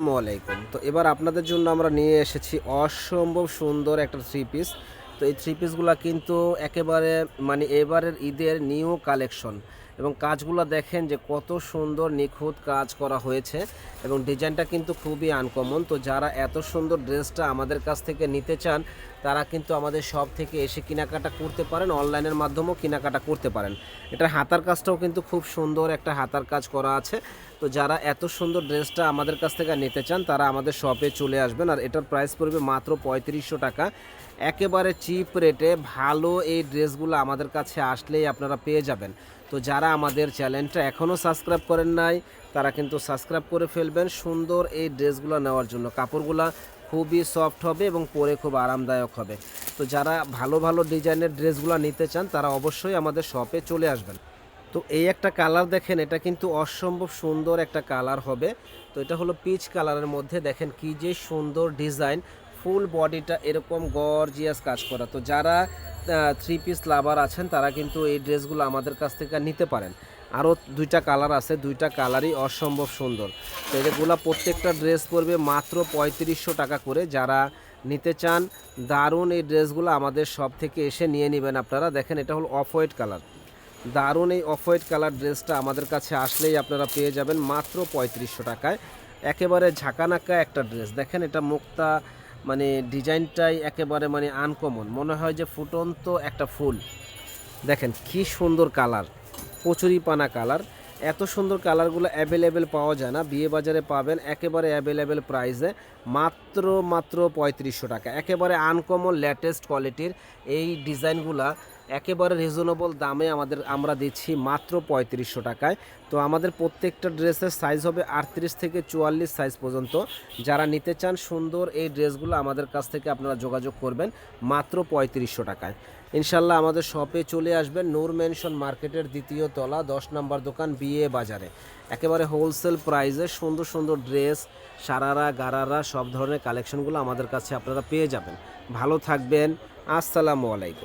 আসসালামু আলাইকুম। তো এবার আপনাদের জন্য আমরা নিয়ে এসেছি অসম্ভব সুন্দর একটা থ্রি পিস। তো এই থ্রি পিসগুলা কিন্তু একেবারে মানে এবারের ঈদের নিউ কালেকশন এবং কাজগুলা দেখেন যে কত সুন্দর নিখুঁত কাজ করা হয়েছে এবং ডিজাইনটা কিন্তু খুবই আনকমন। তো যারা এত সুন্দর ড্রেসটা আমাদের কাছ থেকে নিতে চান তারা কিন্তু আমাদের শপ থেকে এসে কেনাকাটা করতে পারেন, অনলাইনের মাধ্যমেও কেনাকাটা করতে পারেন। এটার হাতার কাজটাও কিন্তু খুব সুন্দর একটা হাতার কাজ করা আছে। তো যারা এত সুন্দর ড্রেসটা আমাদের কাছ থেকে নিতে চান তারা আমাদের শপে চলে আসবেন। আর এটার প্রাইস পড়বে মাত্র ৩৫০০ টাকা। একেবারে চিপ রেটে ভালো এই ড্রেসগুলো আমাদের কাছে আসলেই আপনারা পেয়ে যাবেন। তো যারা আমাদের চ্যানেলটা এখনও সাবস্ক্রাইব করেন নাই তারা কিন্তু সাবস্ক্রাইব করে ফেলবেন সুন্দর এই ড্রেসগুলো নেওয়ার জন্য। কাপড়গুলো খুবই সফট হবে এবং পরে খুব আরামদায়ক হবে। তো যারা ভালো ভালো ডিজাইনের ড্রেসগুলো নিতে চান তারা অবশ্যই আমাদের শপে চলে আসবেন। তো এই একটা কালার দেখেন, এটা কিন্তু অসম্ভব সুন্দর একটা কালার হবে। তো এটা হলো পিচ কালারের মধ্যে, দেখেন কি যে সুন্দর ডিজাইন, ফুল বডিটা এরকম গর্জিয়াস কাজ করা। তো যারা থ্রি পিস লাভার আছেন তারা কিন্তু এই ড্রেসগুলো আমাদের কাছ থেকে নিতে পারেন। আরও দুইটা কালার আছে, দুইটা কালারই অসম্ভব সুন্দর। তো এগুলো প্রত্যেকটা ড্রেস পড়বে মাত্র ৩৫০০ টাকা করে। যারা নিতে চান দারুণ এই ড্রেসগুলো আমাদের শপ থেকে এসে নিয়ে নেবেন আপনারা। দেখেন এটা হলো অফ হোয়াইট কালার, দারুণ এই অফ হোয়াইট কালার ড্রেসটা আমাদের কাছে আসলেই আপনারা পেয়ে যাবেন মাত্র ৩৫০০ টাকায়। একেবারে ঝাঁকানাকা একটা ড্রেস, দেখেন এটা মুক্তা মানে ডিজাইনটাই একেবারে মানে আনকমন, মনে হয় যে ফুটন্ত একটা ফুল। দেখেন কি সুন্দর কালার, কচুরিপানা কালার। এত সুন্দর কালারগুলো অ্যাভেলেবেল পাওয়া যায় না, বিয়ে বাজারে পাবেন একেবারে অ্যাভেলেবেল প্রাইসে মাত্র ৩৫০০ টাকা। একেবারে আনকমন লেটেস্ট কোয়ালিটির এই ডিজাইনগুলা একেবারে রিজনেবল দামে আমরা দিচ্ছি মাত্র ৩৫০০ টাকায়। তো আমাদের প্রত্যেকটা ড্রেসের সাইজ হবে ৩৮ থেকে ৪৪ সাইজ পর্যন্ত। যারা নিতে চান সুন্দর এই ড্রেসগুলো আমাদের কাছ থেকে আপনারা যোগাযোগ করবেন মাত্র ৩৫০০ টাকায়। ইনশাল্লাহ আমাদের শপে চলে আসবেন, নূর মেনশন মার্কেটের দ্বিতীয় তলা ১০ নম্বর দোকান, বিয়ে বাজারে। একেবারে হোলসেল প্রাইসে সুন্দর সুন্দর ড্রেস, সারারা গারারা সব ধরনের কালেকশনগুলো আমাদের কাছে আপনারা পেয়ে যাবেন। ভালো থাকবেন, আসসালামু আলাইকুম।